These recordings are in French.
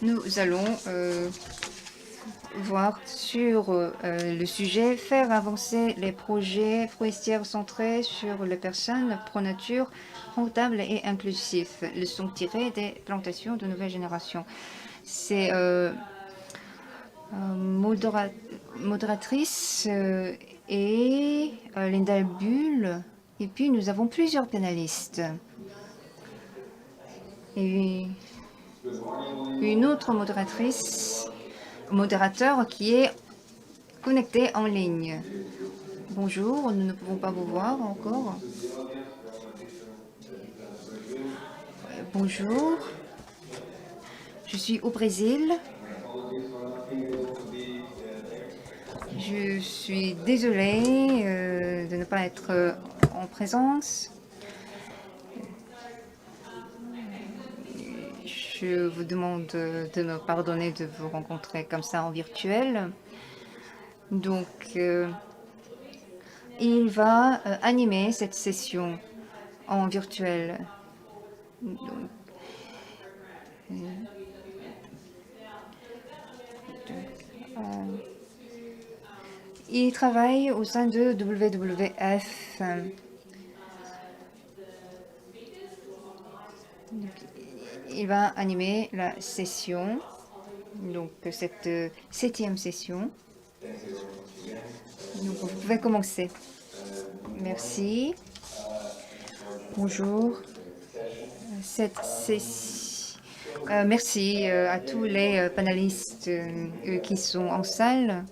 nous allons voir sur le sujet « Faire avancer les projets forestiers centrés sur les personnes, pro-nature, rentables et inclusifs. Leçons tirées des plantations de nouvelle génération ». C'est modératrice et Linda Bull. Et puis nous avons plusieurs pénalistes. Et une autre modérateur qui est connecté en ligne. Bonjour, nous ne pouvons pas vous voir encore. Bonjour, je suis au Brésil. Je suis désolée de ne pas être en présence. Je vous demande de me pardonner de vous rencontrer comme ça en virtuel. Donc, il va animer cette session en virtuel. Donc, il travaille au sein de WWF. Donc, il va animer la session, donc cette 7e session. Donc, vous pouvez commencer. Merci. Bonjour. Cette session. Merci à tous les panélistes qui sont en salle.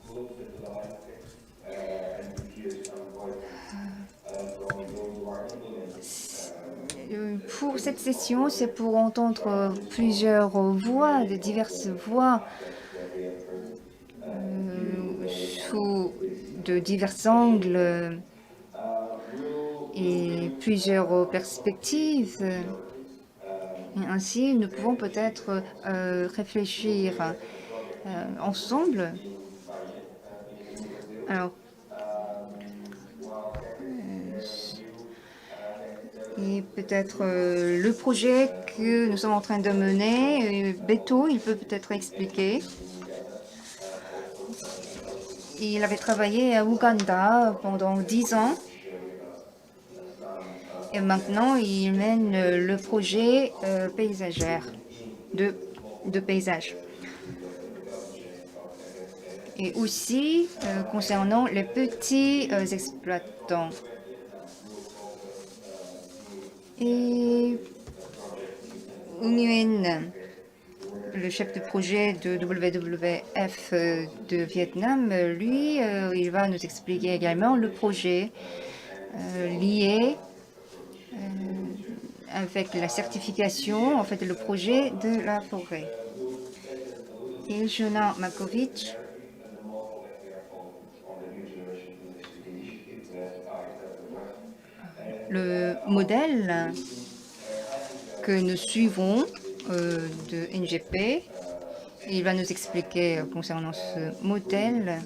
Pour cette session, c'est pour entendre plusieurs voix, de diverses voix, sous de divers angles et plusieurs perspectives. Et ainsi, nous pouvons peut-être réfléchir ensemble. Alors, et peut-être le projet que nous sommes en train de mener, Beto, il peut peut-être expliquer. Il avait travaillé à Ouganda pendant 10 ans. Et maintenant, il mène le projet paysagère de paysage. Et aussi concernant les petits exploitants. Et Nguyen, le chef de projet de WWF de Vietnam, lui, il va nous expliquer également le projet lié avec la certification, en fait, le projet de la forêt. Et Jonas Makovic, le modèle que nous suivons de NGP, il va nous expliquer concernant ce modèle.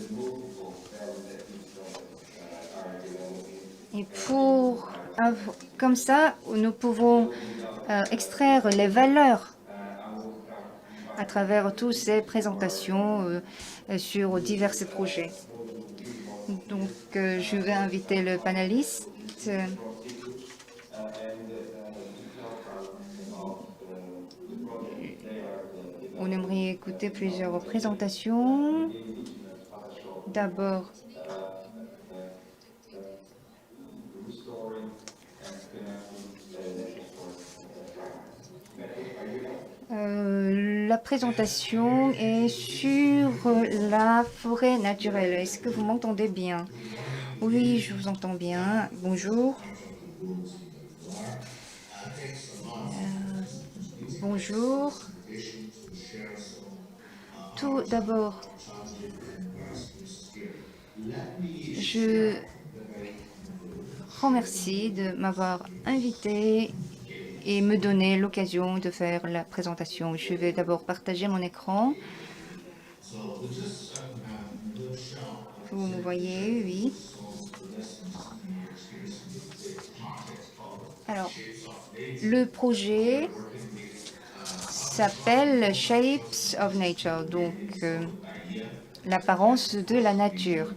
Et comme ça, nous pouvons extraire les valeurs à travers toutes ces présentations sur divers projets. Donc, je vais inviter le panéliste. On aimerait écouter plusieurs présentations. D'abord, la présentation est sur la forêt naturelle. Est-ce que vous m'entendez bien? Oui, je vous entends bien. Bonjour. Bonjour. Tout d'abord, je remercie de m'avoir invité et me donner l'occasion de faire la présentation. Je vais d'abord partager mon écran. Vous me voyez, oui. Alors, le projet s'appelle Shapes of Nature, donc l'apparence de la nature.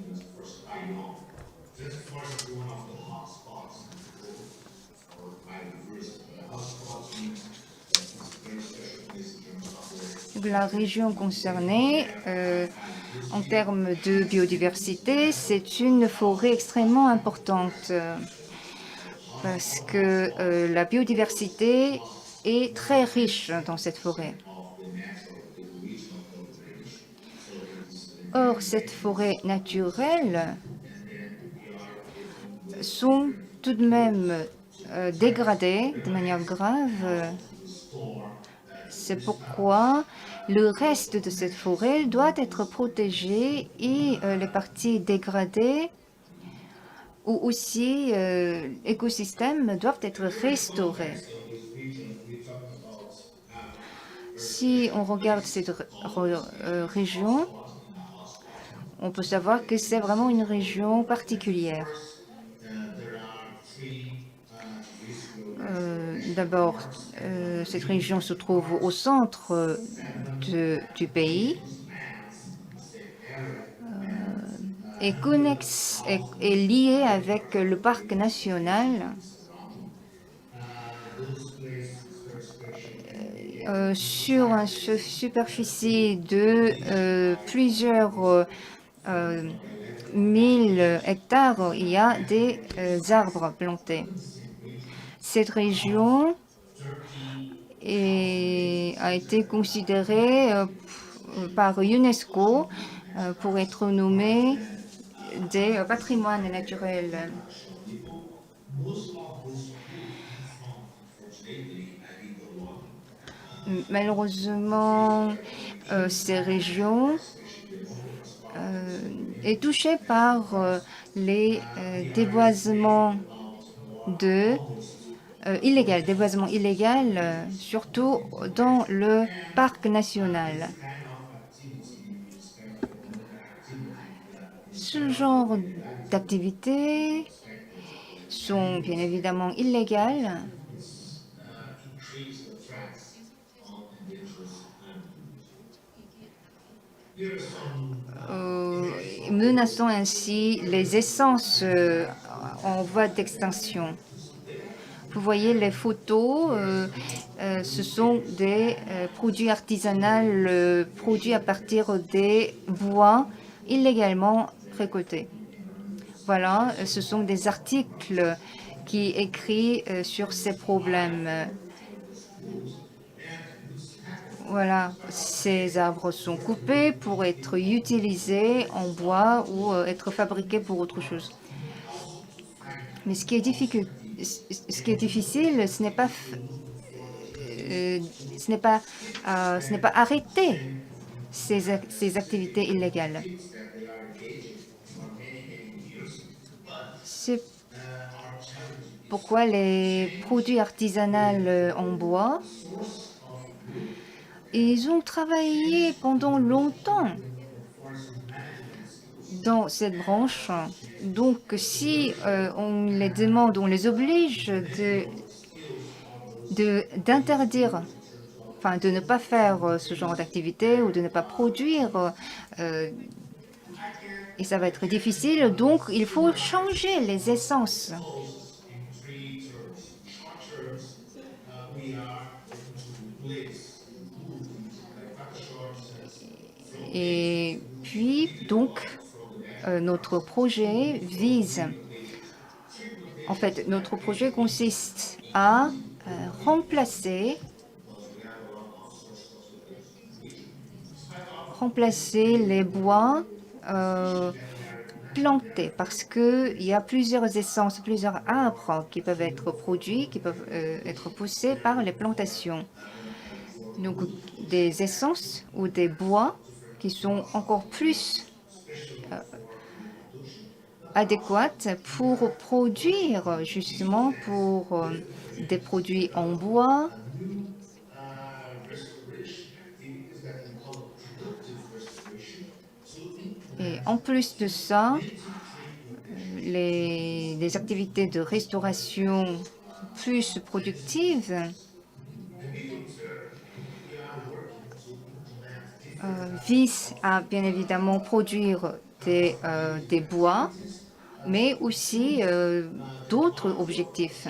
La région concernée, en termes de biodiversité, c'est une forêt extrêmement importante parce que la biodiversité est très riche dans cette forêt. Or, cette forêt naturelle sont tout de même dégradées de manière grave. C'est pourquoi le reste de cette forêt doit être protégé et les parties dégradées ou aussi écosystèmes doivent être restaurés. Si on regarde cette région, on peut savoir que c'est vraiment une région particulière. D'abord, cette région se trouve au centre du pays et est liée avec le parc national sur une superficie de plusieurs 1000 hectares, il y a des arbres plantés. Cette région a été considérée par UNESCO pour être nommée des patrimoines naturels. Malheureusement, ces régions est touchée par les déboisements déboisement illégal, surtout dans le parc national. Ce genre d'activités sont bien évidemment illégales. Menaçant ainsi les essences en voie d'extinction. Vous voyez les photos, ce sont des produits artisanaux produits à partir des bois illégalement récoltés. Voilà, ce sont des articles qui écrivent sur ces problèmes. Voilà, ces arbres sont coupés pour être utilisés en bois ou être fabriqués pour autre chose. Mais ce qui est difficile, ce n'est pas arrêter ces activités illégales. C'est pourquoi les produits artisanaux en bois, ils ont travaillé pendant longtemps dans cette branche. Donc, si on les demande, on les oblige d'interdire, enfin, de ne pas faire ce genre d'activité ou de ne pas produire, et ça va être difficile. Donc, il faut changer les essences. Et puis, donc, notre projet vise, en fait, notre projet consiste à remplacer les bois plantés parce qu'il y a plusieurs essences, plusieurs arbres qui peuvent être produits, qui peuvent être poussés par les plantations. Donc, des essences ou des bois qui sont encore plus adéquates pour produire justement pour des produits en bois. Et en plus de ça, les activités de restauration plus productive vise à bien évidemment produire des bois, mais aussi d'autres objectifs.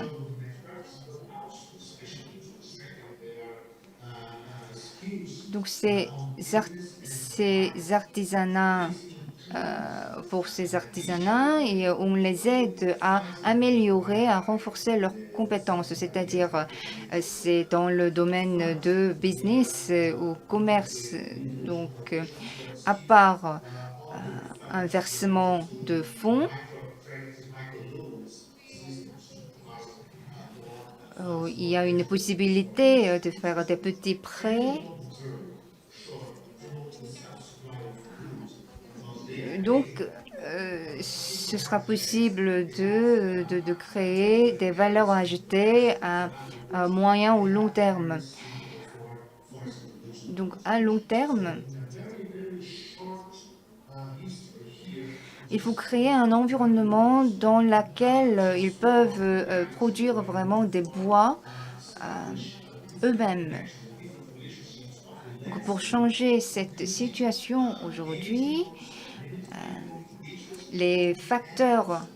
Donc pour ces artisanats et on les aide à améliorer, à renforcer leurs compétences, c'est-à-dire c'est dans le domaine de business ou commerce. Donc, à part un versement de fonds, il y a une possibilité de faire des petits prêts. Donc, ce sera possible de créer des valeurs ajoutées à moyen ou long terme. Donc, à long terme, il faut créer un environnement dans lequel ils peuvent produire vraiment des bois eux-mêmes. Pour changer cette situation aujourd'hui, les facteurs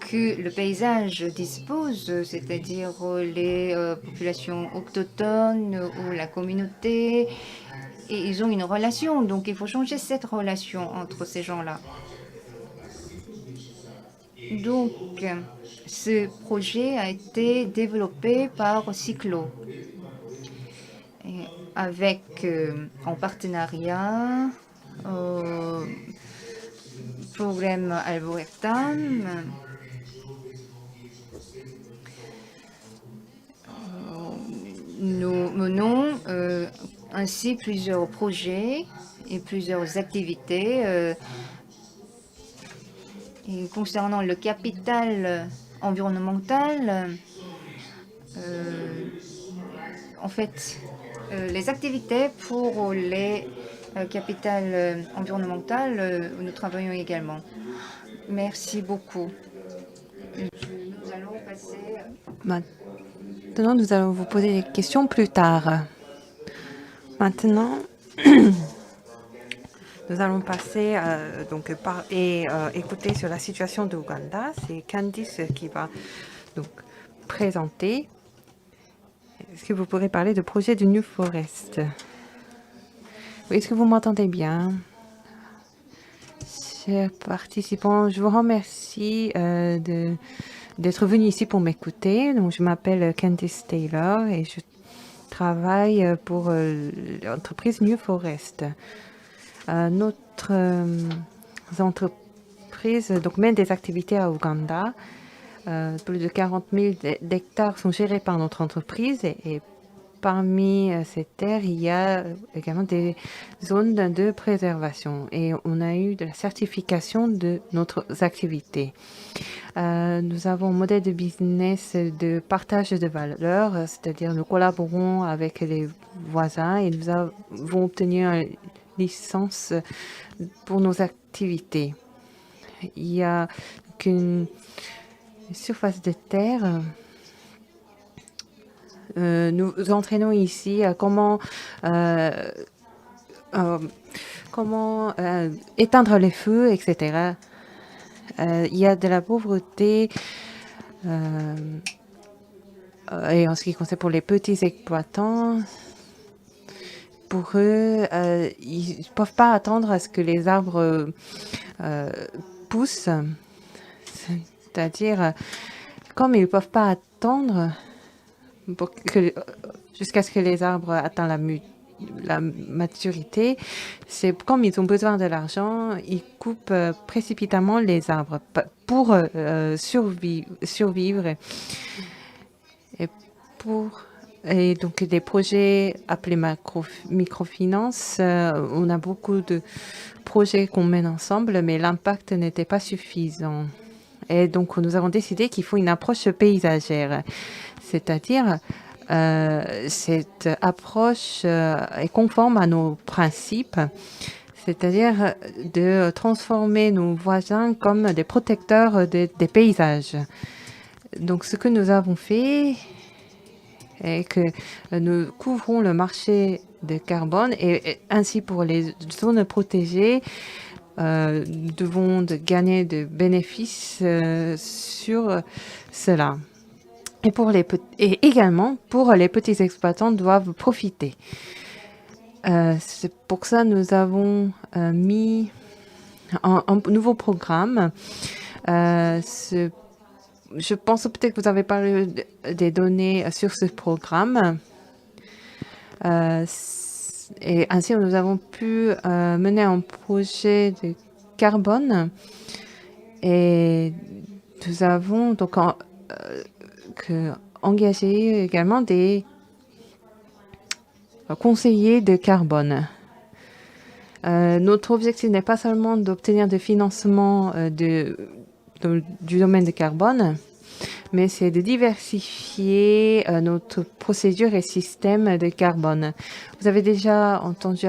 que le paysage dispose, c'est-à-dire les populations autochtones ou la communauté, et ils ont une relation, donc il faut changer cette relation entre ces gens-là. Donc, ce projet a été développé par Cyclo, avec en partenariat Programme Albertam. Nous menons ainsi plusieurs projets et plusieurs activités. Et concernant le capital environnemental, en fait, les activités pour les capitales environnementales, nous travaillons également. Merci beaucoup. Nous allons passer... Maintenant, nous allons vous poser des questions plus tard. Maintenant, nous allons passer écouter sur la situation d'Ouganda. C'est Candice qui va donc présenter. Est-ce que vous pourrez parler de projet de New Forest? Oui, est-ce que vous m'entendez bien? Chers participants, je vous remercie d'être venus ici pour m'écouter. Donc, je m'appelle Candice Taylor et je travaille pour l'entreprise New Forest. Notre entreprise mène des activités à Ouganda. Plus de 40 000 hectares sont gérés par notre entreprise et parmi ces terres, il y a également des zones de préservation et on a eu de la certification de notre activité. Nous avons un modèle de business de partage de valeur, c'est-à-dire nous collaborons avec les voisins et nous avons obtenu une licence pour nos activités. Il y a qu'une surface de terre. Nous entraînons ici comment éteindre les feux, etc. Il y a de la pauvreté et en ce qui concerne pour les petits exploitants, pour eux, ils ne peuvent pas attendre à ce que les arbres poussent. C'est-à-dire, comme ils ne peuvent pas attendre jusqu'à ce que les arbres atteignent la maturité, c'est comme ils ont besoin de l'argent, ils coupent précipitamment les arbres pour survivre. Et donc des projets appelés microfinance, on a beaucoup de projets qu'on mène ensemble, mais l'impact n'était pas suffisant. Et donc nous avons décidé qu'il faut une approche paysagère, c'est-à-dire cette approche est conforme à nos principes, c'est-à-dire de transformer nos voisins comme des protecteurs des paysages. Donc, ce que nous avons fait est que nous couvrons le marché de carbone et ainsi pour les zones protégées, nous devons gagner de bénéfices sur cela. Et également, pour les petits exploitants doivent profiter. C'est pour ça que nous avons mis un nouveau programme. Je pense peut-être que vous avez parlé des données sur ce programme. Et ainsi, nous avons pu mener un projet de carbone. Et nous avons donc engagé également des conseillers de carbone. Notre objectif n'est pas seulement d'obtenir des financements du domaine de carbone, mais c'est de diversifier notre procédure et système de carbone. Vous avez déjà entendu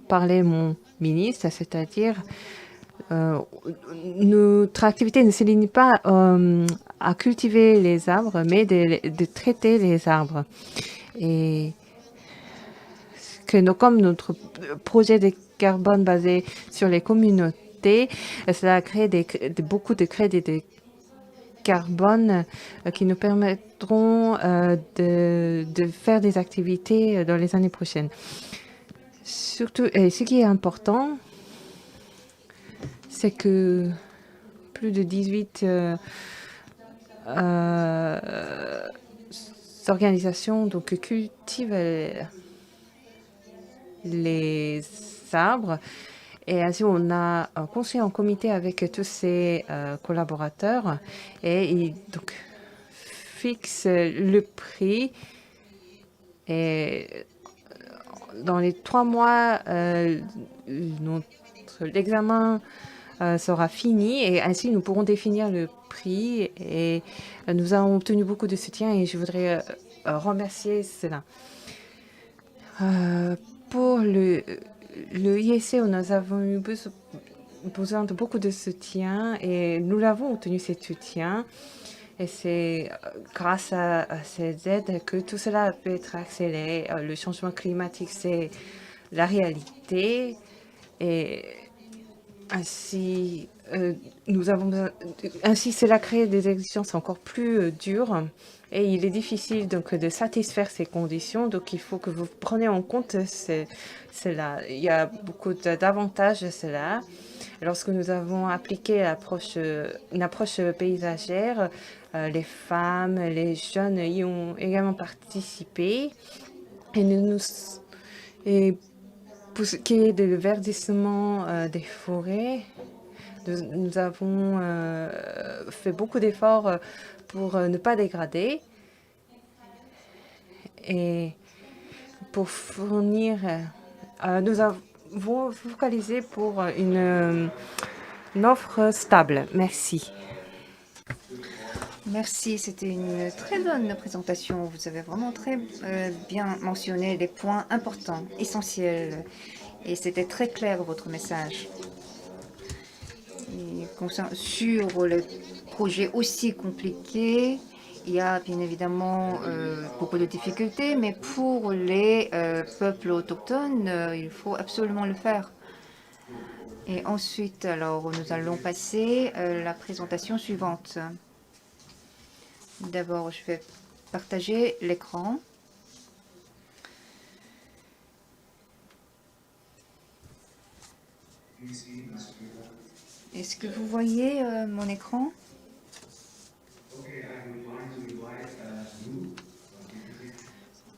parler mon ministre, c'est-à-dire notre activité ne se limite pas à cultiver les arbres, mais de traiter les arbres. Et comme notre projet de carbone basé sur les communautés, cela crée beaucoup de crédits de carbone qui nous permettront de faire des activités dans les années prochaines. Surtout, et ce qui est important, c'est que plus de 18 organisations donc, cultivent les arbres. Et ainsi, on a construit un comité avec tous ces collaborateurs et ils donc, fixent le prix. Et dans les 3 mois, l'examen sera fini et ainsi nous pourrons définir le prix. Et nous avons obtenu beaucoup de soutien et je voudrais remercier cela. Pour le ISE, nous avons eu besoin de beaucoup de soutien et nous l'avons obtenu, ce soutien. Et c'est grâce à ces aides que tout cela peut être accéléré. Le changement climatique, c'est la réalité. Et ainsi, ainsi cela crée des exigences encore plus dures. Et il est difficile donc de satisfaire ces conditions. Donc il faut que vous preniez en compte cela. Il y a beaucoup d'avantages à cela. Lorsque nous avons appliqué une approche paysagère, les femmes, les jeunes y ont également participé. Et pour ce qui est du verdissement des forêts, nous avons fait beaucoup d'efforts pour ne pas dégrader et pour fournir. Nous avons focalisé pour une offre stable. Merci. Merci, c'était une très bonne présentation. Vous avez vraiment très bien mentionné les points importants, essentiels. Et c'était très clair votre message. Et sur le projet aussi compliqué, il y a bien évidemment beaucoup de difficultés, mais pour les peuples autochtones, il faut absolument le faire. Et ensuite, alors, nous allons passer à la présentation suivante. D'abord, je vais partager l'écran. Est-ce que vous voyez mon écran?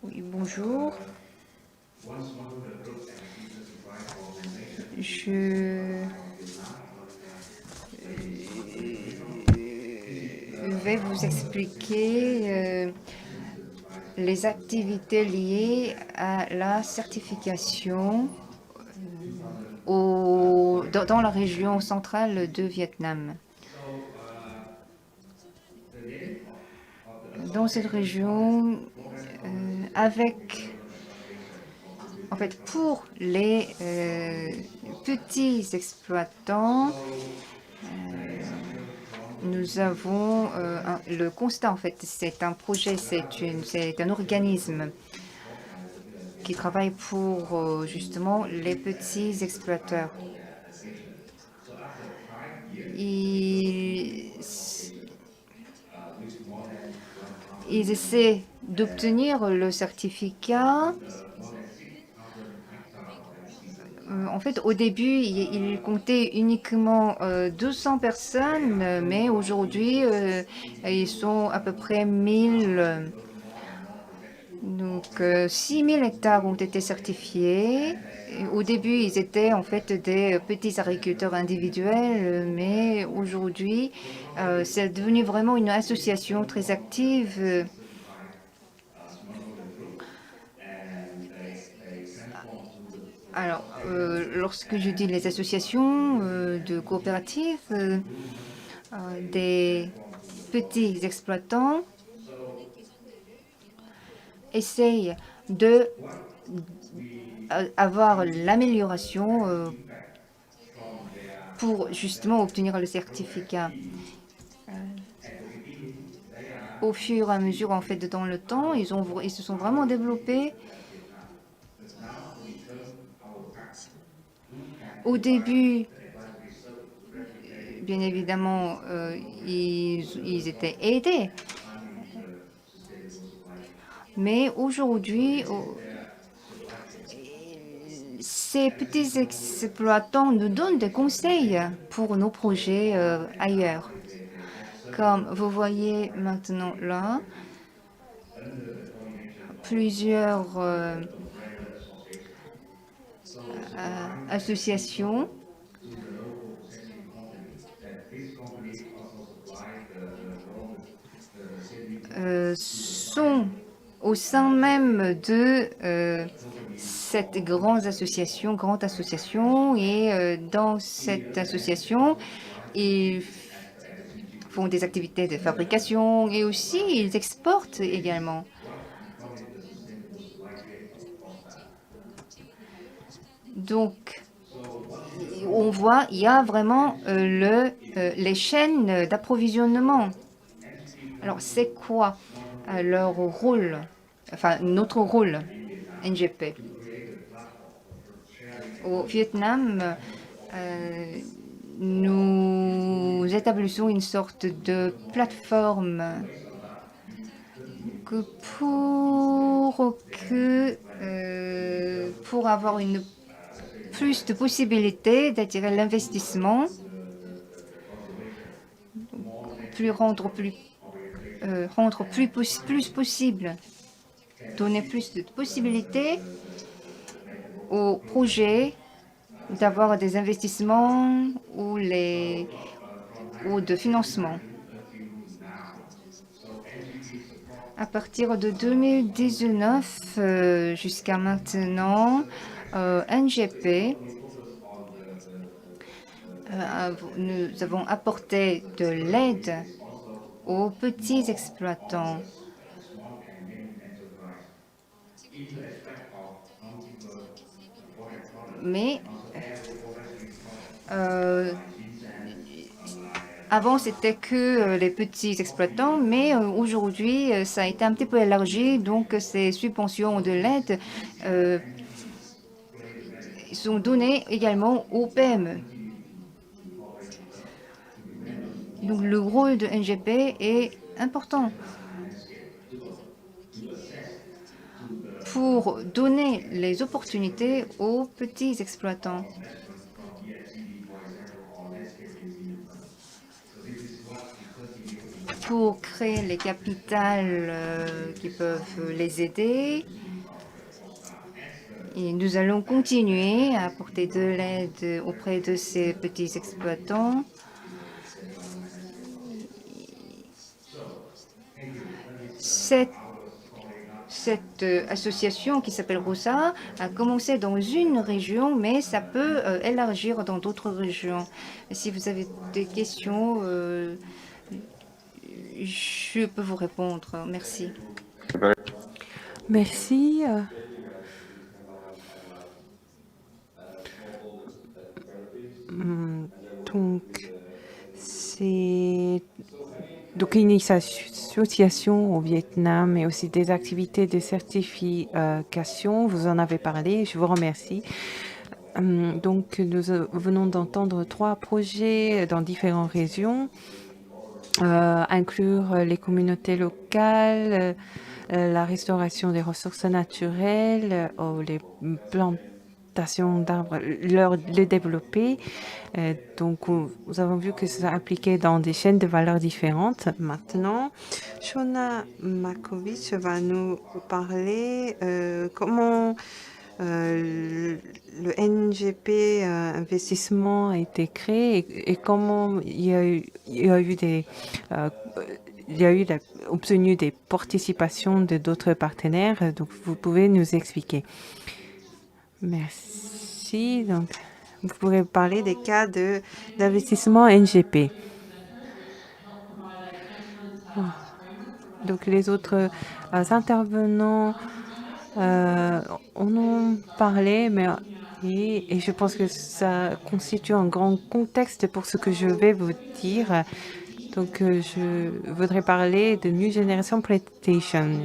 Oui, bonjour. Je vais vous expliquer les activités liées à la certification dans la région centrale de Vietnam. Dans cette région, en fait, pour les petits exploitants, nous avons le constat, en fait, c'est un projet, c'est un organisme qui travaille pour justement les petits exploiteurs. Ils essaient d'obtenir le certificat. En fait, au début, ils comptaient uniquement 200 personnes, mais aujourd'hui, ils sont à peu près 1000. Donc, 6000 hectares ont été certifiés. Et au début, ils étaient en fait des petits agriculteurs individuels, mais aujourd'hui, c'est devenu vraiment une association très active. Alors, lorsque je dis les associations de coopératives, des petits exploitants essayent de avoir l'amélioration pour justement obtenir le certificat. Au fur et à mesure, en fait, dans le temps, ils se sont vraiment développés. Au début, bien évidemment, ils étaient aidés. Mais aujourd'hui, ces petits exploitants nous donnent des conseils pour nos projets ailleurs. Comme vous voyez maintenant là, plusieurs associations sont au sein même de cette grande association, et dans cette association, ils font des activités de fabrication et aussi ils exportent également. Donc, on voit, il y a vraiment les chaînes d'approvisionnement. Alors, c'est quoi leur rôle, enfin notre rôle, NGP? Au Vietnam, nous établissons une sorte de plateforme pour avoir plus de possibilités d'attirer l'investissement, rendre plus possible, donner plus de possibilités aux projets d'avoir des investissements ou de financement. À partir de 2019 jusqu'à maintenant, NGP, nous avons apporté de l'aide aux petits exploitants. Mais avant, c'était que les petits exploitants, mais aujourd'hui, ça a été un petit peu élargi. Donc, ces subventions de l'aide sont données également aux PME. Donc, le rôle de NGP est important pour donner les opportunités aux petits exploitants. Pour créer les capitales qui peuvent les aider. Et nous allons continuer à apporter de l'aide auprès de ces petits exploitants. Cette association qui s'appelle ROSA a commencé dans une région, mais ça peut élargir dans d'autres régions. Si vous avez des questions, je peux vous répondre. Merci. Merci. Donc, c'est créé une association au Vietnam et aussi des activités de certification. Vous en avez parlé, je vous remercie. Donc, nous venons d'entendre 3 projets dans différentes régions, inclure les communautés locales, la restauration des ressources naturelles, les plantations d'arbres, les développer. Donc, nous avons vu que ça impliquait dans des chaînes de valeur différentes. Maintenant, Shona Makovic va nous parler comment le NGP investissement a été créé et comment il y a eu obtenu des participations de d'autres partenaires. Donc, vous pouvez nous expliquer. Merci. Donc, vous pourrez parler des cas d'investissement NGP. Donc, les autres intervenants on en parlait, mais et je pense que ça constitue un grand contexte pour ce que je vais vous dire. Donc, je voudrais parler de New Generation Plantation,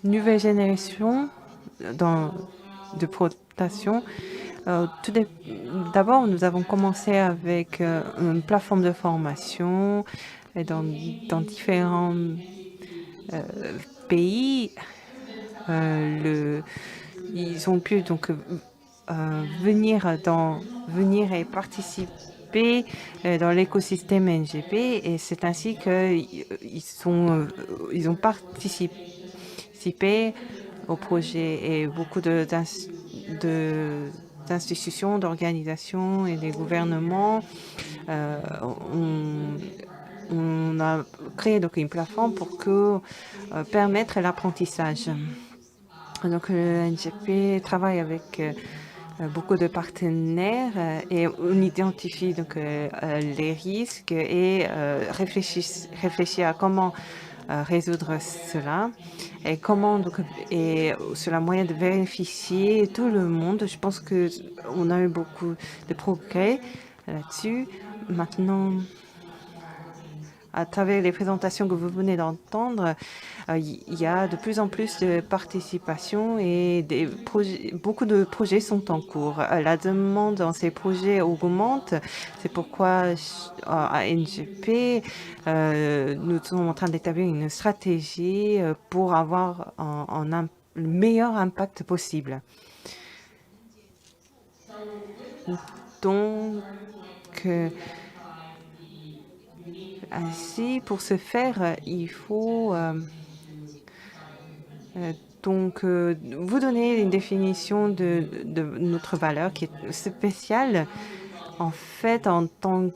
nouvelle génération de plantation. D'abord, nous avons commencé avec une plateforme de formation dans différents pays. Ils ont pu donc venir et participer dans l'écosystème NGP et c'est ainsi qu'ils ont participé au projet et beaucoup d'institutions, d'organisations et des gouvernements. On a créé donc une plateforme pour permettre l'apprentissage. Donc, le NGP travaille avec beaucoup de partenaires et on identifie donc les risques et réfléchit à comment résoudre cela et comment donc et sur la moyen de bénéficier tout le monde. Je pense que on a eu beaucoup de progrès là-dessus. Maintenant, à travers les présentations que vous venez d'entendre, il y a de plus en plus de participation et beaucoup de projets sont en cours. La demande dans ces projets augmente. C'est pourquoi à NGP, nous sommes en train d'établir une stratégie pour avoir le meilleur impact possible. Donc, ainsi, pour ce faire, il faut donc vous donner une définition de notre valeur qui est spéciale. En fait, en tant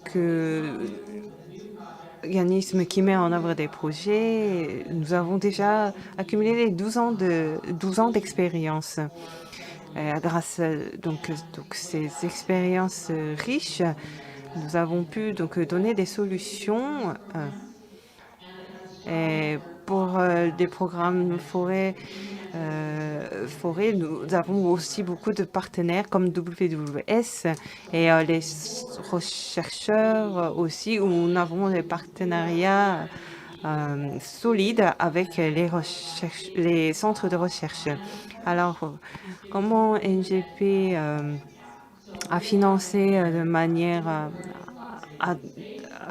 qu'organisme qui met en œuvre des projets, nous avons déjà accumulé 12 ans d'expérience. Grâce donc ces expériences riches, nous avons pu donc donner des solutions pour des programmes forêt. Nous avons aussi beaucoup de partenaires comme WWS et les chercheurs aussi, où nous avons des partenariats solides avec les centres de recherche. Alors, comment NGP a financé de manière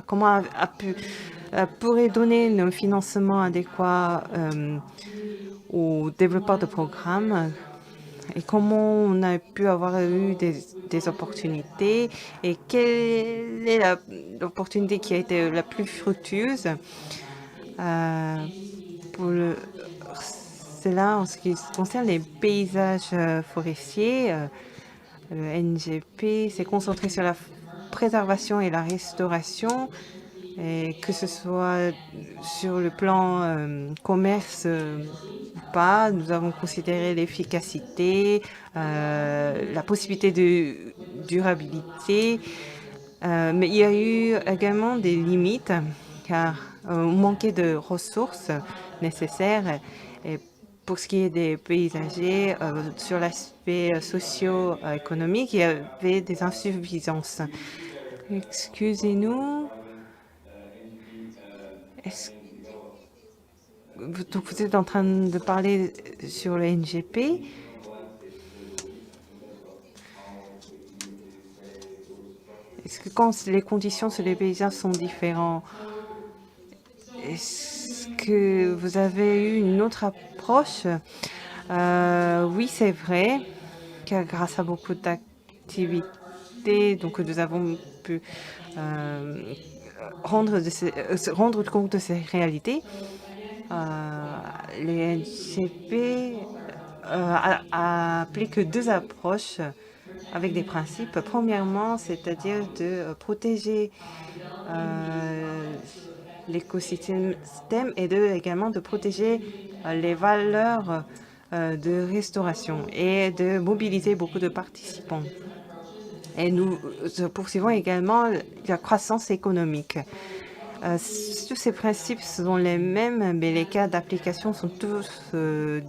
comment pourrait donner un financement adéquat aux développeurs de programmes et comment on a pu avoir eu des opportunités et quelle est l'opportunité qui a été la plus fructueuse pour cela en ce qui concerne les paysages forestiers. Le NGP s'est concentré sur la préservation et la restauration, et que ce soit sur le plan commerce ou pas. Nous avons considéré l'efficacité, la possibilité de durabilité, mais il y a eu également des limites car on manquait de ressources nécessaires. Et pour ce qui est des paysagers, sur l'aspect socio-économique, il y avait des insuffisances. Excusez-nous. Donc vous êtes en train de parler sur le NGP. Est-ce que quand les conditions sur les paysages sont différentes, est-ce que vous avez eu une autre approche? Oui, c'est vrai, car grâce à beaucoup d'activités, donc nous avons pu se rendre compte de ces réalités. Les NGP appliquent deux approches avec des principes. Premièrement, c'est-à-dire de protéger l'écosystème et également de protéger les valeurs de restauration et de mobiliser beaucoup de participants. Et nous poursuivons également la croissance économique. Tous ces principes sont les mêmes, mais les cas d'application sont tous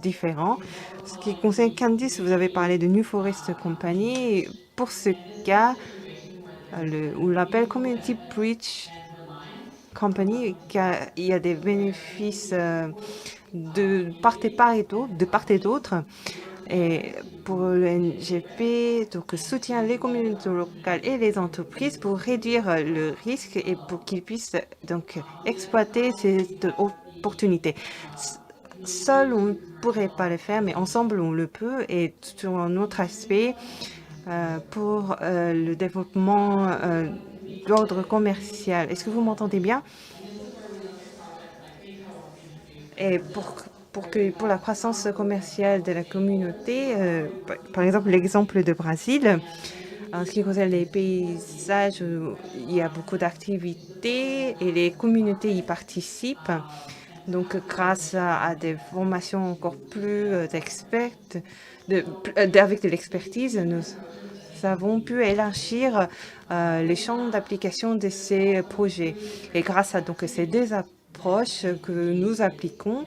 différents. Ce qui concerne Candice, vous avez parlé de New Forest Company. Pour ce cas, on l'appelle Community Bridge Company, car il y a des bénéfices de part et d'autre. Et pour le NGP, donc soutient les communautés locales et les entreprises pour réduire le risque et pour qu'ils puissent donc exploiter cette opportunité. Seul, on ne pourrait pas le faire, mais ensemble, on le peut. Et sur un autre aspect, pour le développement d'ordre commercial. Est-ce que vous m'entendez bien? Et pour la croissance commerciale de la communauté, par exemple l'exemple de Brésil, en ce qui concerne les paysages, il y a beaucoup d'activités et les communautés y participent. Donc grâce à des formations encore plus expertes, avec de l'expertise, nous avons pu élargir les champs d'application de ces projets. Et grâce à donc ces deux approches que nous appliquons,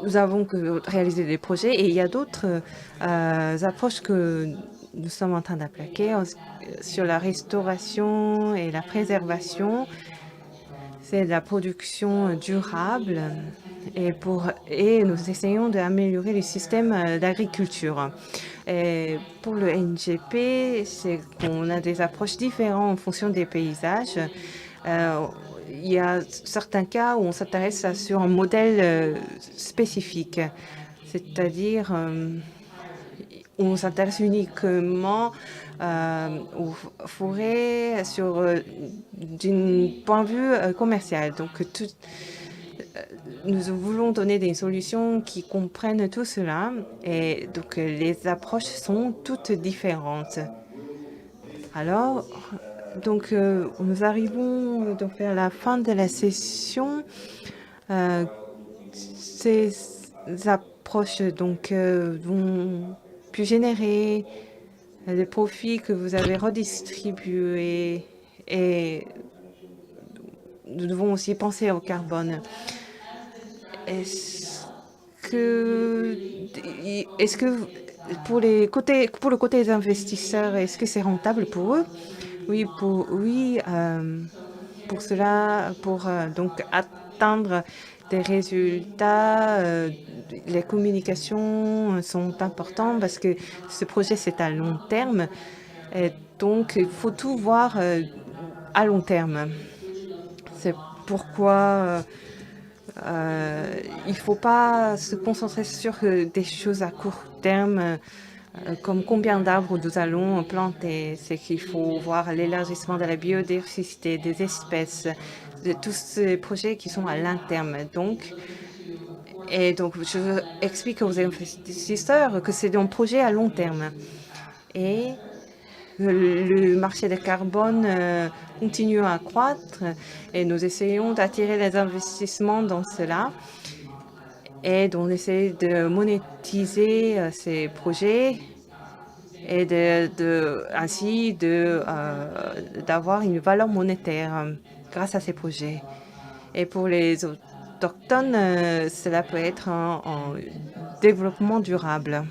nous avons réalisé des projets et il y a d'autres approches que nous sommes en train d'appliquer sur la restauration et la préservation. C'est de la production durable et nous essayons d'améliorer le système d'agriculture. Pour le NGP, c'est qu'on a des approches différentes en fonction des paysages. Il y a certains cas où on s'intéresse sur un modèle spécifique, c'est-à-dire on s'intéresse uniquement aux forêts d'un point de vue commercial. Donc, nous voulons donner des solutions qui comprennent tout cela et donc les approches sont toutes différentes. Alors, donc, nous arrivons donc vers la fin de la session. Ces approches donc vont pu générer des profits que vous avez redistribués et nous devons aussi penser au carbone. Est-ce que pour le côté des investisseurs, est-ce que c'est rentable pour eux? Oui, pour cela, pour donc atteindre des résultats, les communications sont importantes parce que ce projet c'est à long terme et donc il faut tout voir à long terme. C'est pourquoi il ne faut pas se concentrer sur des choses à court terme comme combien d'arbres nous allons planter. C'est qu'il faut voir l'élargissement de la biodiversité, des espèces, de tous ces projets qui sont à long terme. Donc, je explique aux investisseurs que c'est un projet à long terme. Et le marché de carbone continue à croître et nous essayons d'attirer les investissements dans cela et on essaie de monétiser ces projets et ainsi d'avoir une valeur monétaire grâce à ces projets. Et pour les autochtones, cela peut être un développement durable.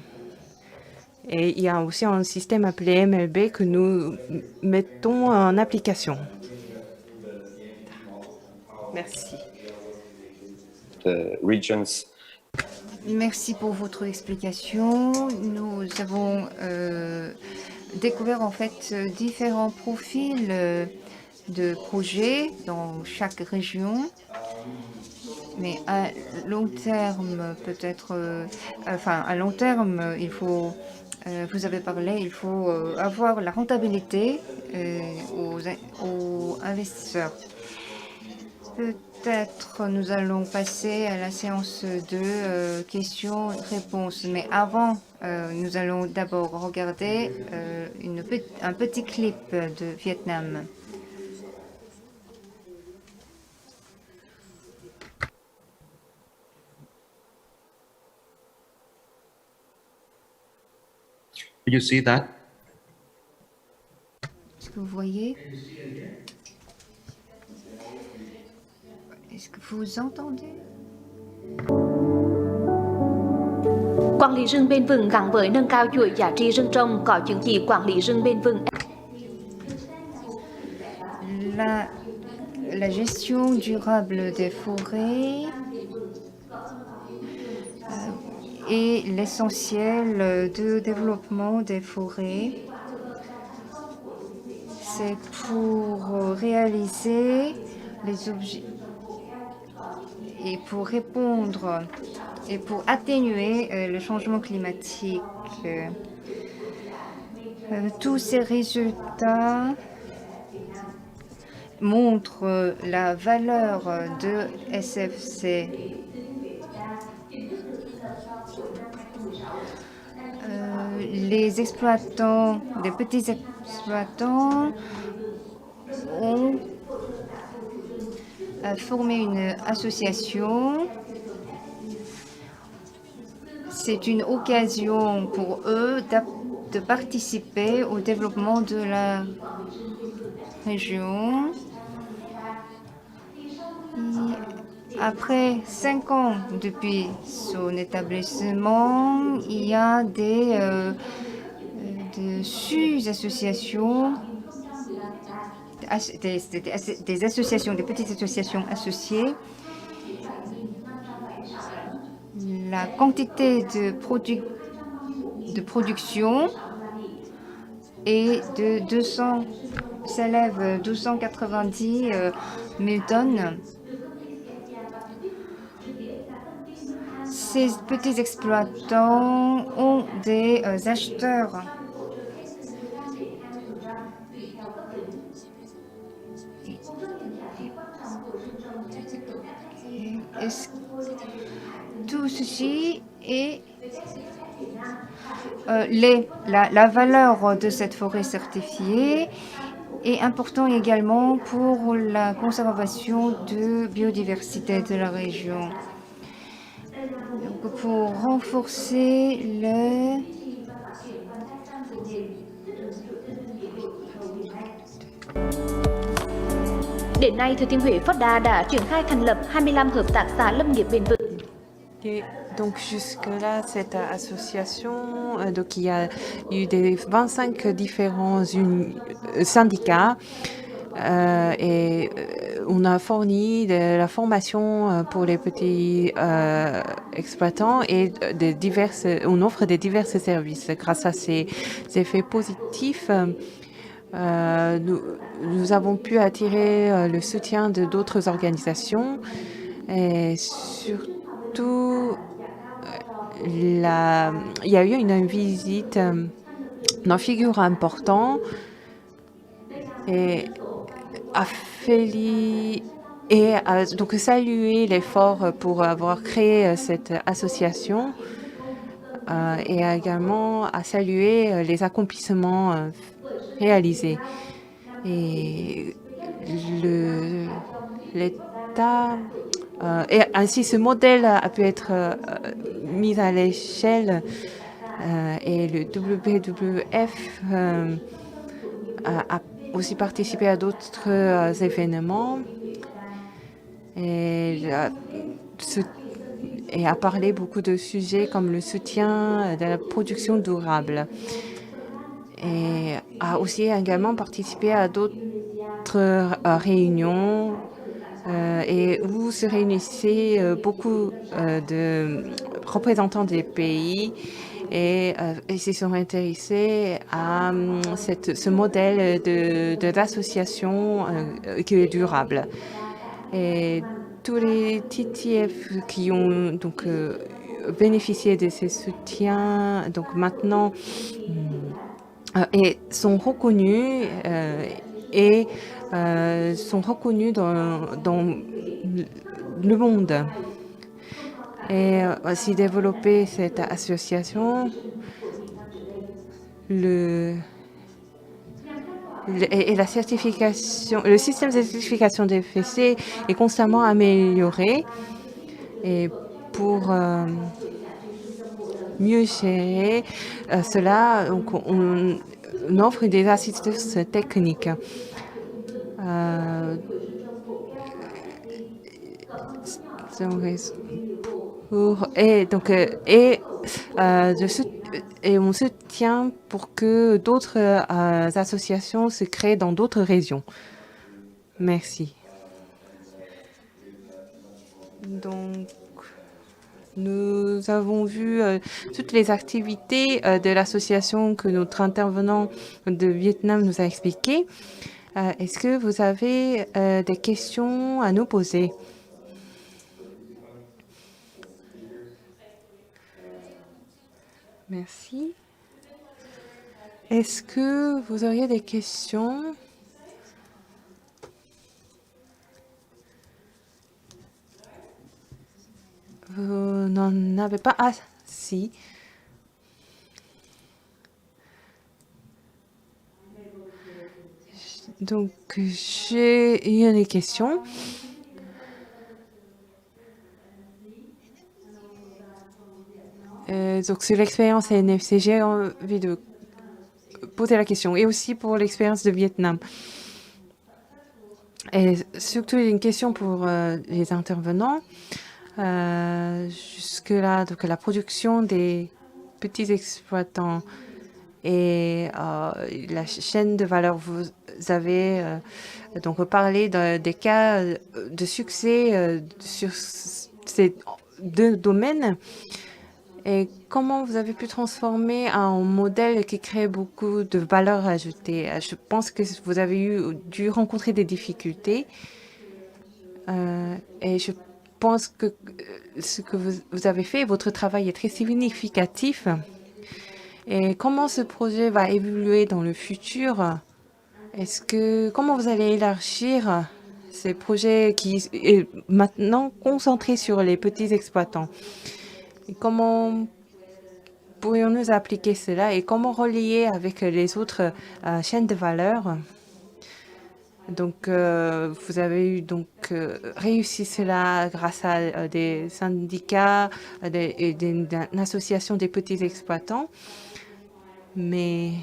Et il y a aussi un système appelé MLB que nous mettons en application. Merci. The regions. Merci pour votre explication. Nous avons découvert en fait différents profils de projets dans chaque région. Mais à long terme, peut-être, à long terme, il faut, vous avez parlé, il faut avoir la rentabilité aux investisseurs. Peut-être nous allons passer à la séance de questions-réponses. Mais avant, nous allons d'abord regarder un petit clip de Vietnam. You see that? Est-ce que vous voyez? Est-ce que vous entendez? Quản lý rừng bền vững gắn với nâng cao chuỗi giá trị rừng trồng có chứng chỉ quản lý rừng bền vững. La gestion durable des forêts est l'essentiel de développement des forêts. C'est pour réaliser les objets et pour répondre et pour atténuer le changement climatique. Tous ces résultats montrent la valeur de SFC. Les exploitants, les petits exploitants ont formé une association. C'est une occasion pour eux de participer au développement de la région. Et après 5 ans depuis son établissement, il y a des sous-associations, des associations, des petites associations associées. La quantité de production est de 200, s'élève 290 000 tonnes. Ces petits exploitants ont des acheteurs. Tout ceci est la valeur de cette forêt certifiée est important également pour la conservation de biodiversité de la région. Donc, pour renforcer Đến nay, Thừa Thiên Huế Phó Đà đã triển khai thành lập 25 hợp tác xã lâm nghiệp bền vững. Et donc jusque-là, cette association, donc il y a eu des 25 différents syndicats et on a fourni de la formation pour les petits exploitants et on offre des divers services. Grâce à ces effets positifs, nous avons pu attirer le soutien de d'autres organisations et surtout il y a eu une visite d'un figure important et donc saluer l'effort pour avoir créé cette association et également à saluer les accomplissements réalisés. Et l'État et ainsi ce modèle a pu être mis à l'échelle et le WWF a aussi participé à d'autres événements et a parlé beaucoup de sujets comme le soutien de la production durable et a aussi également participé à d'autres réunions et où se réunissaient beaucoup de représentants des pays et ils se sont intéressés à ce modèle d'association qui est durable. Et tous les TTF qui ont donc bénéficié de ces soutiens, donc maintenant, et sont reconnus et sont reconnus dans le monde. Et aussi développer cette association, et la certification, le système de certification des FSC est constamment amélioré. Et pour mieux gérer cela, donc on offre des assistances techniques. Et on soutient pour que d'autres associations se créent dans d'autres régions. Merci. Donc, nous avons vu toutes les activités de l'association que notre intervenant de Vietnam nous a expliquées. Est-ce que vous avez des questions à nous poser? Merci. Est-ce que vous auriez des questions? Vous n'en avez pas? Ah, si. Donc, j'ai une question. Donc, sur l'expérience NFC, j'ai envie de poser la question. Et aussi pour l'expérience de Vietnam. Et surtout, une question pour les intervenants. Jusque-là, donc la production des petits exploitants et la chaîne de valeur, vous avez donc parlé des cas de succès sur ces deux domaines. Et comment vous avez pu transformer un modèle qui crée beaucoup de valeur ajoutée? Je pense que vous avez dû rencontrer des difficultés. Et je pense que ce que vous avez fait, votre travail est très significatif. Et comment ce projet va évoluer dans le futur? Comment vous allez élargir ces projets qui est maintenant concentré sur les petits exploitants? Et comment pourrions-nous appliquer cela et comment relier avec les autres chaînes de valeur? Donc, vous avez eu réussi cela grâce à des syndicats et une association des petits exploitants. Mais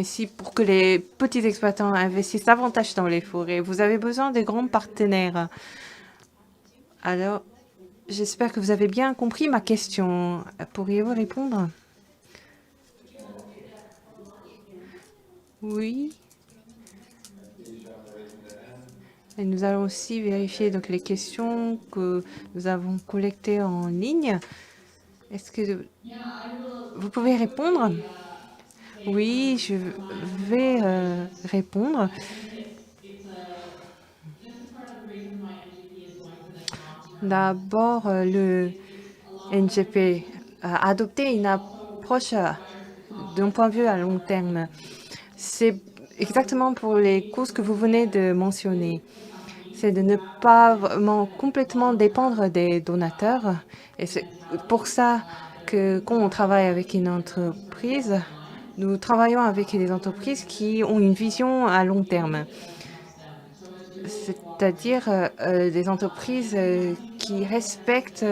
si pour que les petits exploitants investissent davantage dans les forêts, vous avez besoin de grands partenaires. Alors, j'espère que vous avez bien compris ma question. Pourriez-vous répondre? Oui. Et nous allons aussi vérifier donc les questions que nous avons collectées en ligne. Est-ce que vous pouvez répondre? Oui, je vais répondre. D'abord, le NGP a adopté une approche d'un point de vue à long terme. C'est exactement pour les causes que vous venez de mentionner. C'est de ne pas vraiment complètement dépendre des donateurs. Et c'est pour ça que quand on travaille avec une entreprise, nous travaillons avec des entreprises qui ont une vision à long terme. C'est-à-dire des entreprises qui respectent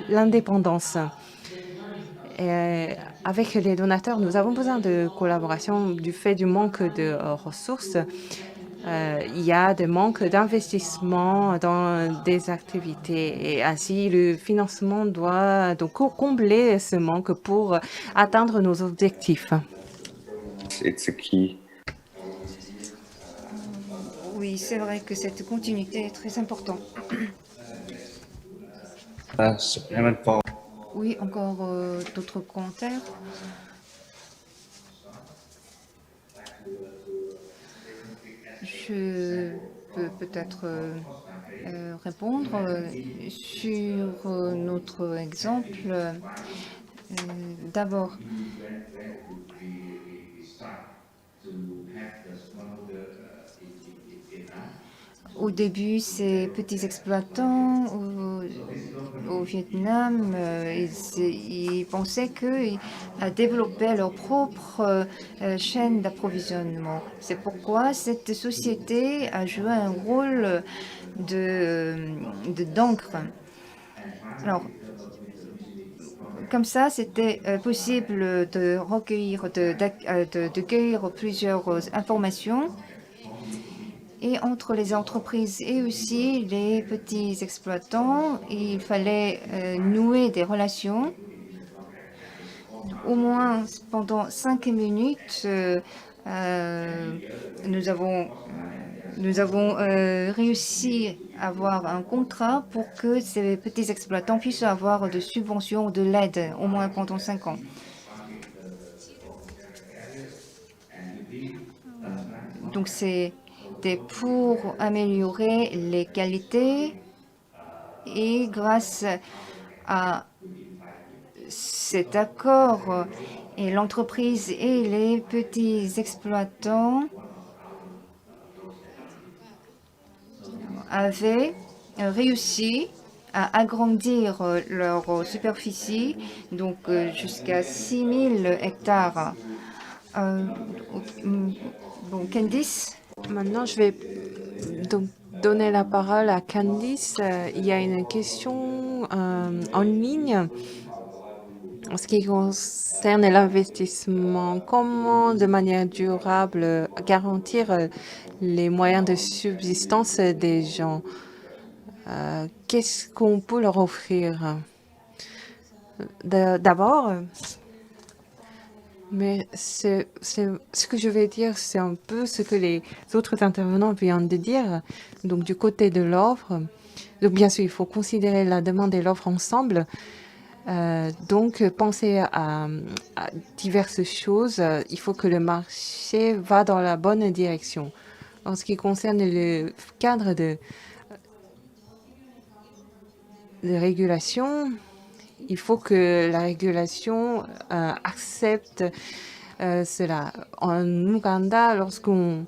l'indépendance. Et avec les donateurs, nous avons besoin de collaboration du fait du manque de ressources. Il y a des manques d'investissement dans des activités et ainsi le financement doit donc combler ce manque pour atteindre nos objectifs. It's a key. Oui, c'est vrai que cette continuité est très importante. Supplement for Oui, encore d'autres commentaires? Je peux peut-être répondre sur notre exemple. D'abord, au début, ces petits exploitants au Vietnam, ils pensaient qu'ils développaient leur propre chaîne d'approvisionnement. C'est pourquoi cette société a joué un rôle d'encre. Alors, comme ça, c'était possible de recueillir, de cueillir plusieurs informations. Et entre les entreprises et aussi les petits exploitants, il fallait nouer des relations. Au moins pendant 5 minutes, nous avons réussi à avoir un contrat pour que ces petits exploitants puissent avoir de subventions ou de l'aide, au moins pendant 5 ans. Donc c'était pour améliorer les qualités et grâce à cet accord et l'entreprise et les petits exploitants avaient réussi à agrandir leur superficie, donc jusqu'à 6000 hectares. Bon, Candice? Maintenant, je vais donc donner la parole à Candice. Il y a une question en ligne en ce qui concerne l'investissement. Comment, de manière durable, garantir les moyens de subsistance des gens? Qu'est-ce qu'on peut leur offrir? D'abord, mais ce que je vais dire, c'est un peu ce que les autres intervenants viennent de dire. Donc, du côté de l'offre, donc bien sûr, il faut considérer la demande et l'offre ensemble. Donc, penser à diverses choses. Il faut que le marché va dans la bonne direction. En ce qui concerne le cadre de régulation, il faut que la régulation accepte cela. En Ouganda, lorsqu'on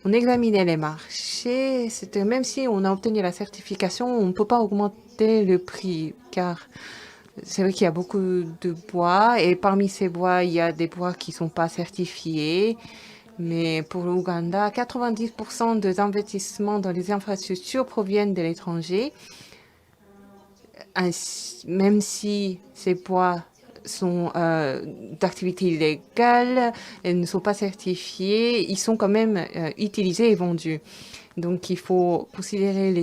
examinait les marchés, c'était même si on a obtenu la certification, on ne peut pas augmenter le prix, car c'est vrai qu'il y a beaucoup de bois, et parmi ces bois, il y a des bois qui ne sont pas certifiés. Mais pour l'Ouganda, 90% des investissements dans les infrastructures proviennent de l'étranger. Même si ces bois sont d'activité illégale et ne sont pas certifiés, ils sont quand même utilisés et vendus. Donc, il faut considérer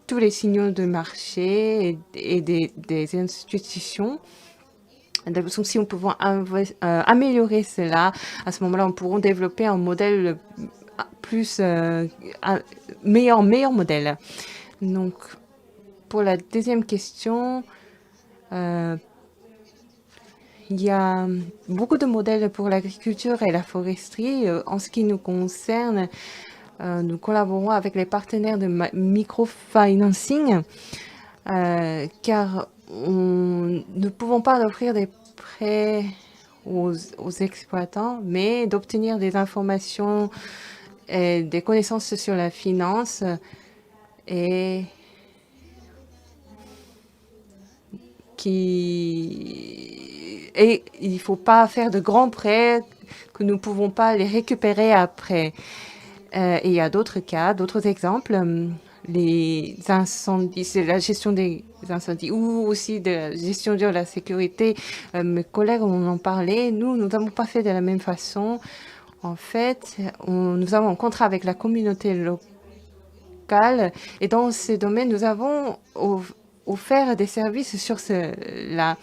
tous les signaux de marché et des institutions. Donc, si on pouvait améliorer cela, à ce moment-là, on pourra développer un modèle plus meilleur modèle. Donc, pour la deuxième question, il y a beaucoup de modèles pour l'agriculture et la foresterie. En ce qui nous concerne, nous collaborons avec les partenaires de microfinancing, car nous ne pouvons pas offrir des prêts aux exploitants, mais d'obtenir des informations et des connaissances sur la finance et il ne faut pas faire de grands prêts que nous ne pouvons pas les récupérer après. Et il y a d'autres cas, d'autres exemples, les incendies, c'est la gestion des incendies ou aussi de la gestion de la sécurité. Mes collègues en parlait. Nous n'avons pas fait de la même façon. En fait, nous avons un contrat avec la communauté locale et dans ce domaine, nous avons offert des services sur cela.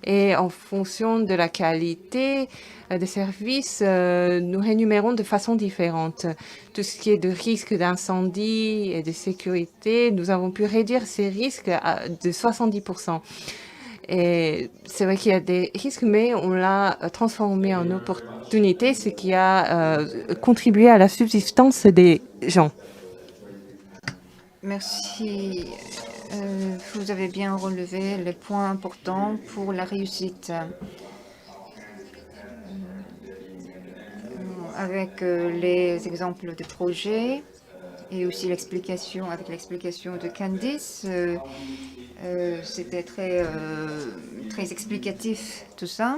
Et en fonction de la qualité des services, nous rémunérons de façon différente. Tout ce qui est de risque d'incendie et de sécurité, nous avons pu réduire ces risques de 70%. Et c'est vrai qu'il y a des risques, mais on l'a transformé en opportunité, ce qui a contribué à la subsistance des gens. Merci. Vous avez bien relevé les points importants pour la réussite. Avec les exemples de projets et aussi l'explication, avec l'explication de Candice, c'était très explicatif tout ça.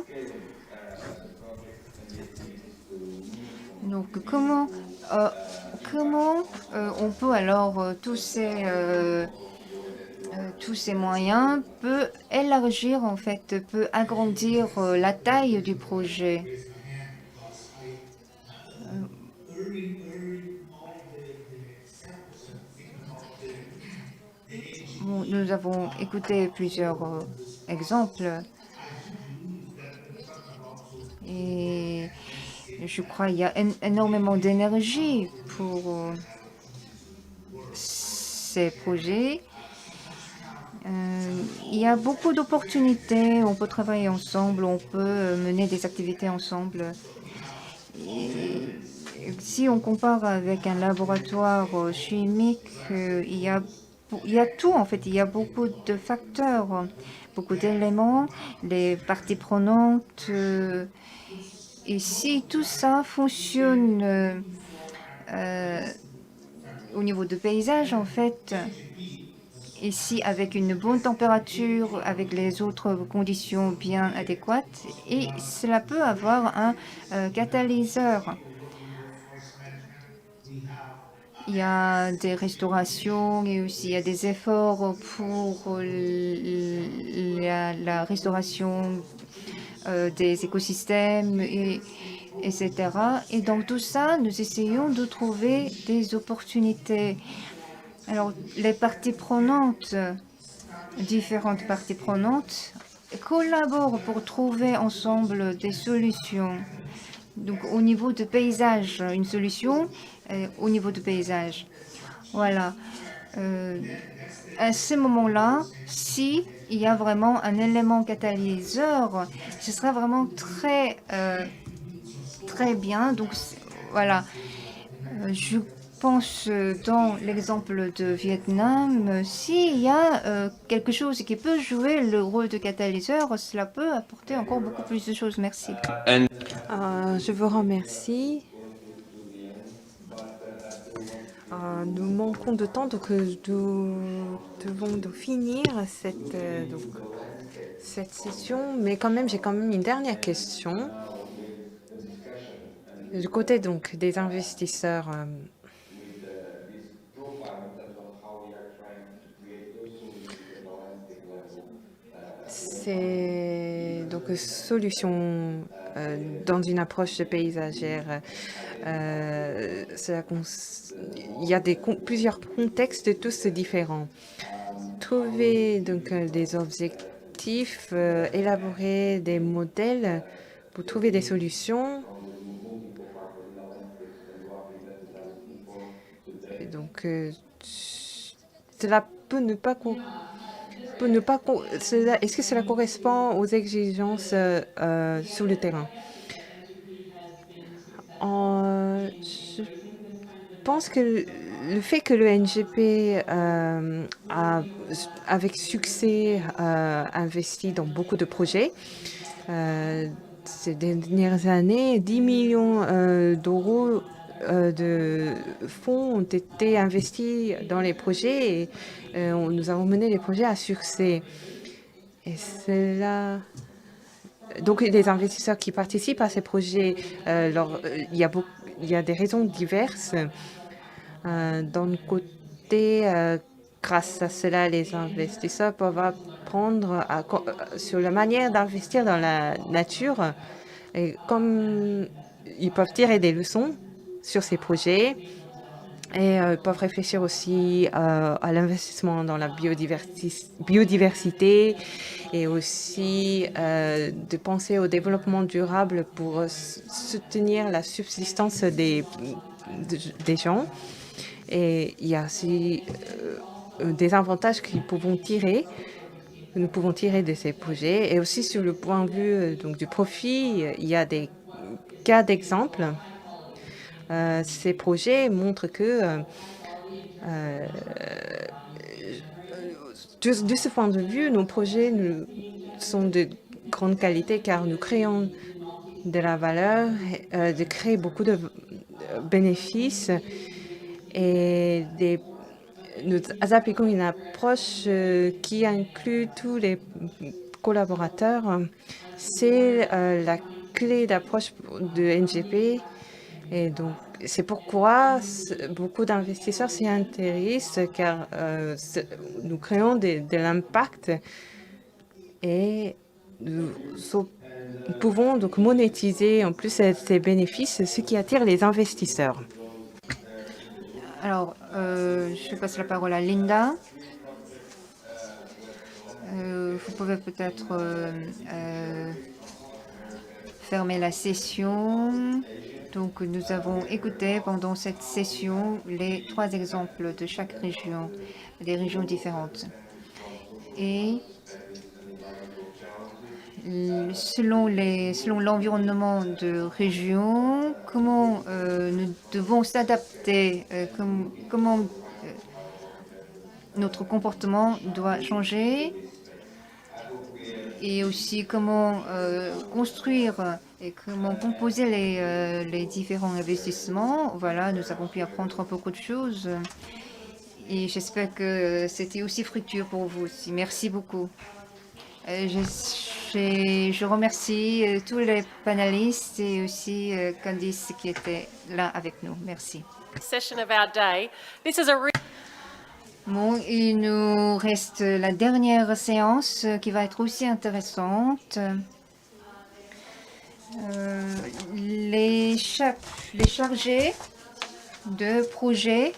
Donc comment on peut alors tous ces moyens peut élargir en fait, peut agrandir la taille du projet. Bon, nous avons écouté plusieurs exemples et je crois qu'il y a énormément d'énergie pour ces projets. Il y a beaucoup d'opportunités, on peut travailler ensemble, on peut mener des activités ensemble. Et si on compare avec un laboratoire chimique, il y a tout en fait, il y a beaucoup de facteurs, beaucoup d'éléments, les parties prenantes. Et si tout ça fonctionne au niveau de paysage en fait, ici avec une bonne température, avec les autres conditions bien adéquates, et cela peut avoir un catalyseur. Il y a des restaurations et aussi il y a des efforts pour la restauration des écosystèmes, etc. Et dans tout ça, nous essayons de trouver des opportunités. Alors, les parties prenantes, différentes parties prenantes, collaborent pour trouver ensemble des solutions. Donc, au niveau de paysage, une solution au niveau de paysage. Voilà. À ce moment-là, si il y a vraiment un élément catalyseur, ce sera vraiment très bien. Donc, voilà. Je pense dans l'exemple de Vietnam, s'il y a quelque chose qui peut jouer le rôle de catalyseur, cela peut apporter encore beaucoup plus de choses. Merci. Je vous remercie. Nous manquons de temps, donc nous devons finir cette session. Mais quand même, j'ai une dernière question. Du côté donc des investisseurs, c'est donc solution dans une approche paysagère. Il y a plusieurs contextes tous différents. Trouver donc des objectifs, élaborer des modèles pour trouver des solutions. Et donc, cela peut ne pas est-ce que cela correspond aux exigences sur le terrain? Je pense que le fait que le NGP a avec succès investi dans beaucoup de projets ces dernières années, 10 millions d'euros de fonds ont été investis dans les projets et nous avons mené les projets à succès. Et cela... Donc, les investisseurs qui participent à ces projets, il y a des raisons diverses. D'un côté, grâce à cela, les investisseurs peuvent apprendre sur la manière d'investir dans la nature. Et comme ils peuvent tirer des leçons sur ces projets, Et peuvent réfléchir aussi à l'investissement dans la biodiversité et aussi de penser au développement durable pour soutenir la subsistance des gens. Et il y a aussi des avantages que nous pouvons tirer de ces projets. Et aussi sur le point de vue donc, du profit, il y a des cas d'exemple. Ces projets montrent que de ce point de vue, nos projets sont de grande qualité car nous créons de la valeur, de créer beaucoup de bénéfices et nous appliquons une approche qui inclut tous les collaborateurs. C'est la clé d'approche de NGP. Et donc, c'est pourquoi beaucoup d'investisseurs s'y intéressent, car nous créons de l'impact et nous pouvons donc monétiser en plus ces bénéfices, ce qui attire les investisseurs. Alors, je passe la parole à Linda. Vous pouvez peut-être fermer la session. Donc, nous avons écouté pendant cette session les 3 exemples de chaque région, des régions différentes. Et selon l'environnement de région, comment nous devons s'adapter, comment notre comportement doit changer et aussi comment construire et comment composer les différents investissements. Voilà, nous avons pu apprendre beaucoup de choses et j'espère que c'était aussi fructueux pour vous aussi. Merci beaucoup. Je remercie tous les panélistes et aussi Candice qui était là avec nous. Merci. Bon, il nous reste la dernière séance qui va être aussi intéressante. Les chargés de projet